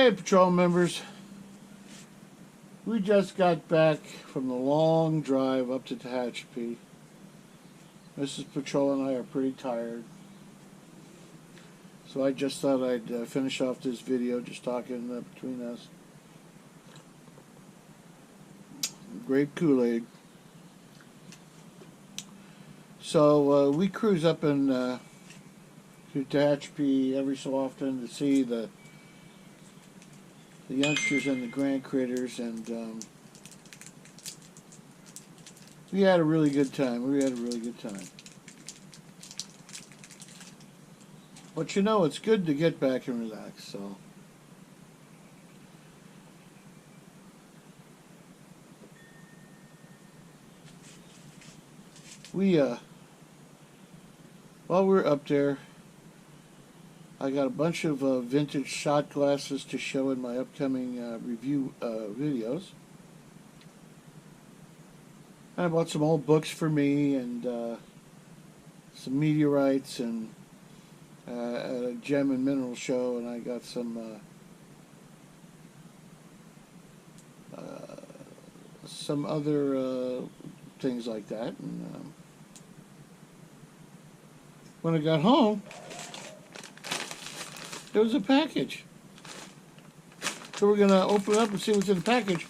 Okay, patrol members, we just got back from the long drive up to Tehachapi. Mrs. Patrol and I are pretty tired, so I just thought I'd finish off this video just talking between us. Grape Kool-Aid. So we cruise up to Tehachapi every so often to see the youngsters and the grand critters, and we had a really good time. But you know, it's good to get back and relax, so. While we're up there, I got a bunch of vintage shot glasses to show in my upcoming review videos. And I bought some old books for me and some meteorites and at a gem and mineral show, and I got some other things like that. And when I got home, there was a package. So we're going to open it up and see what's in the package,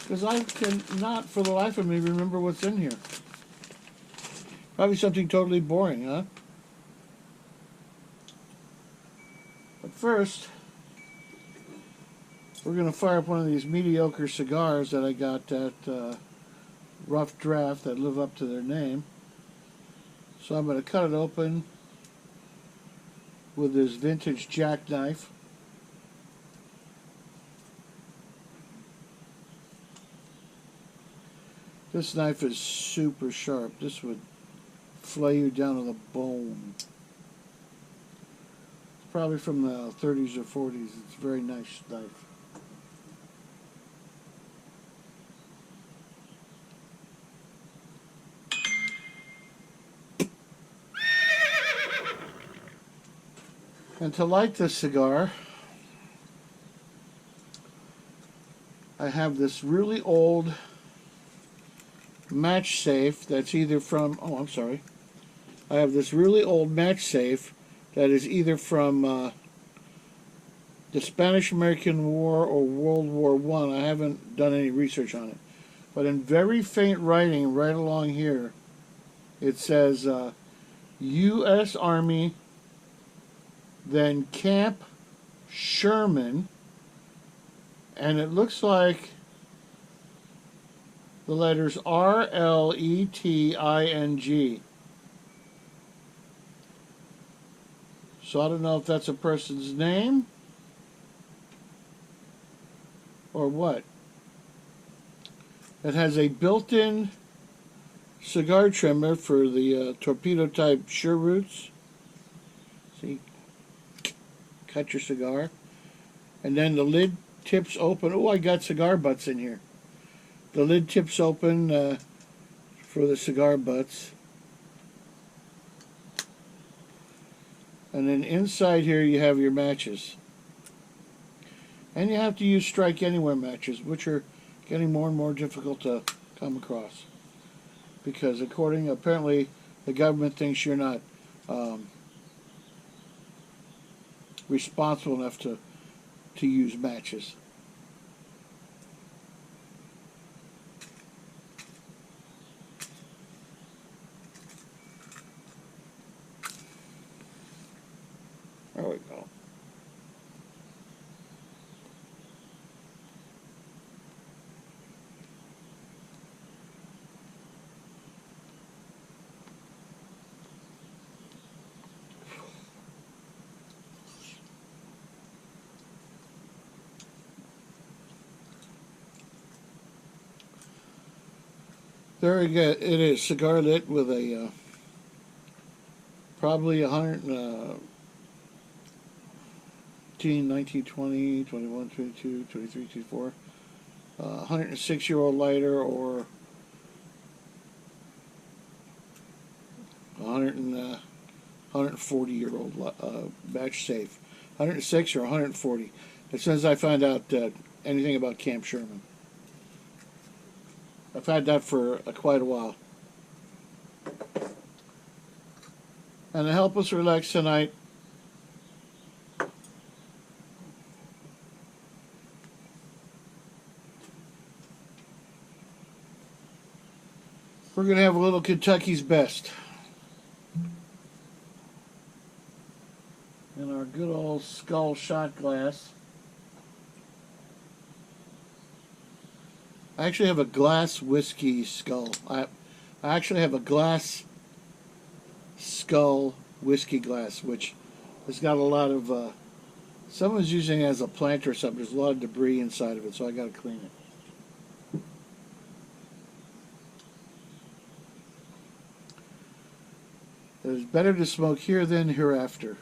because I cannot for the life of me remember what's in here. Probably something totally boring, huh? But first, we're going to fire up one of these mediocre cigars that I got at Rough Draft that live up to their name. So I'm going to cut it open with this vintage jackknife. This knife is super sharp. This would flay you down to the bone. It's probably from the 30s or 40s. It's a very nice knife. And to light this cigar, I have this really old match safe that's either from, I have this really old match safe that is either from the Spanish-American War or World War I. I haven't done any research on it. But in very faint writing right along here, it says U.S. Army, then Camp Sherman, and it looks like the letters R-L-E-T-I-N-G. So I don't know if that's a person's name or what. It has a built-in cigar trimmer for the torpedo type Sherwoods. See? Cut your cigar, and then the lid tips open. Oh, I got cigar butts in here. The lid tips open for the cigar butts, and then inside here you have your matches, and you have to use strike anywhere matches, which are getting more and more difficult to come across, because apparently the government thinks you're not responsible enough to use matches. There we go. There we go. It is cigar lit with a probably 19, 20, 21, 22, 23, 24, 106-year-old lighter, or 140-year-old batch safe. 106 or 140. as soon as I find out anything about Camp Sherman. I've had that for quite a while. And to help us relax tonight, we're going to have a little Kentucky's Best. In our good old skull shot glass. I actually have a glass whiskey skull. I actually have a glass skull whiskey glass, which has got a lot of, someone's using it as a plant or something. There's a lot of debris inside of it, so I got to clean it. It is better to smoke here than hereafter.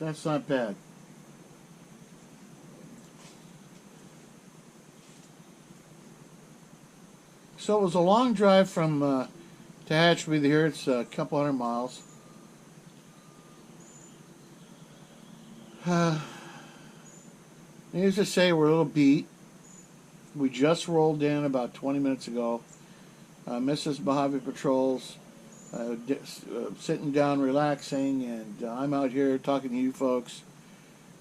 That's not bad. So it was a long drive from Tehachapi here. It's a couple hundred miles. Needless to say, we're a little beat. We just rolled in about 20 minutes ago. Mrs. Mojave patrols, sitting down, relaxing, and I'm out here talking to you folks.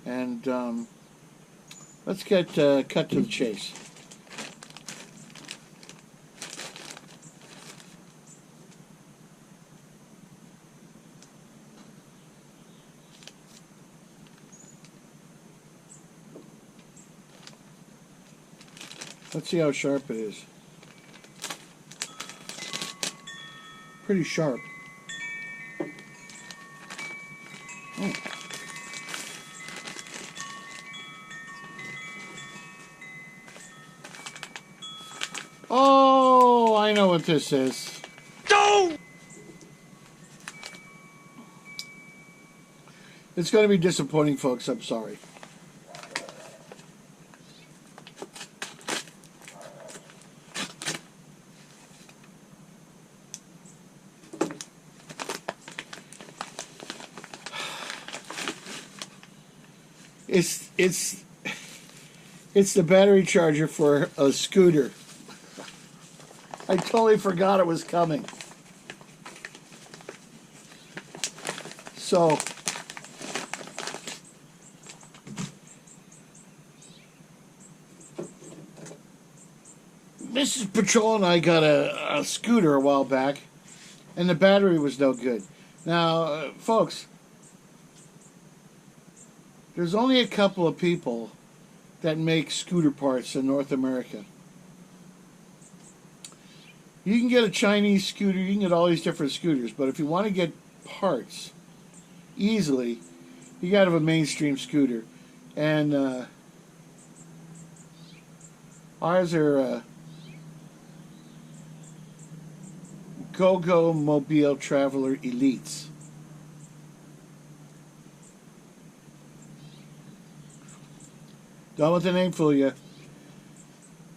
And let's get cut to the chase. Let's see how sharp it is. Pretty sharp. Oh. Oh, I know what this is. No! It's going to be disappointing, folks. I'm sorry. It's the battery charger for a scooter. I totally forgot it was coming. So Mrs. Patrol and I got a scooter a while back, and the battery was no good. Now, folks, there's only a couple of people that make scooter parts in North America. You can get a Chinese scooter, you can get all these different scooters, but if you want to get parts easily, you got to have a mainstream scooter. And ours are Go-Go Mobile Traveler Elites. Don't let the name fool you.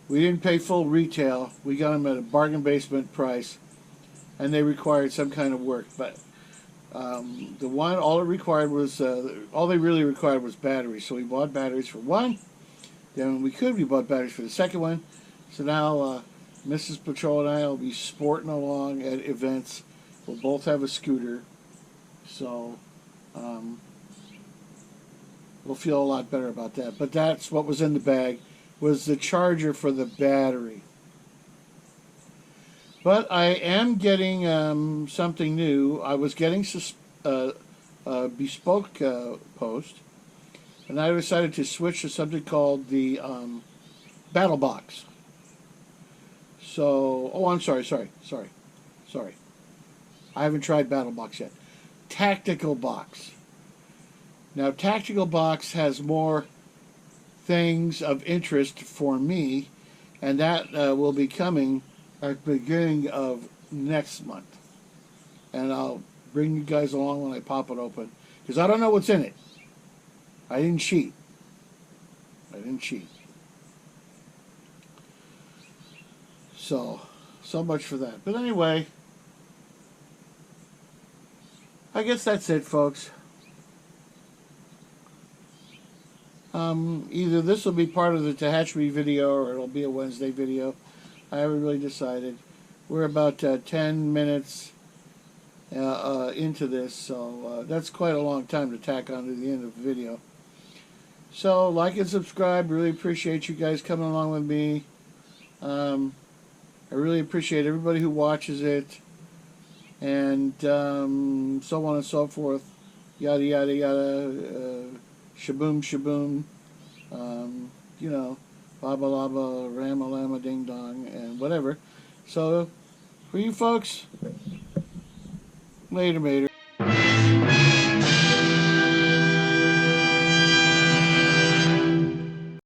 We didn't pay full retail. We got them at a bargain basement price, and they required some kind of work. But the one, all it required was, all they really required was batteries. So we bought batteries for one. Then when we bought batteries for the second one. So now Mrs. Patrol and I will be sporting along at events. We'll both have a scooter. So we'll feel a lot better about that. But that's what was in the bag, was the charger for the battery. But I am getting something new. I was getting a bespoke post, and I decided to switch to something called the Battle Box. So, oh, I'm sorry. I haven't tried Battle Box yet. Tactical Box. Now, Tactical Box has more things of interest for me, and that will be coming at the beginning of next month. And I'll bring you guys along when I pop it open, because I don't know what's in it. I didn't cheat. So much for that. But anyway, I guess that's it, folks. Either this will be part of the Tehachapi video or it'll be a Wednesday video. I haven't really decided. We're about 10 minutes into this, so that's quite a long time to tack on to the end of the video. So, like and subscribe. Really appreciate you guys coming along with me. I really appreciate everybody who watches it, and so on and so forth. Yada, yada, yada. Shaboom, shaboom. You know, baba laba, rama lama, ding dong, and whatever. So, for you folks, later, mater.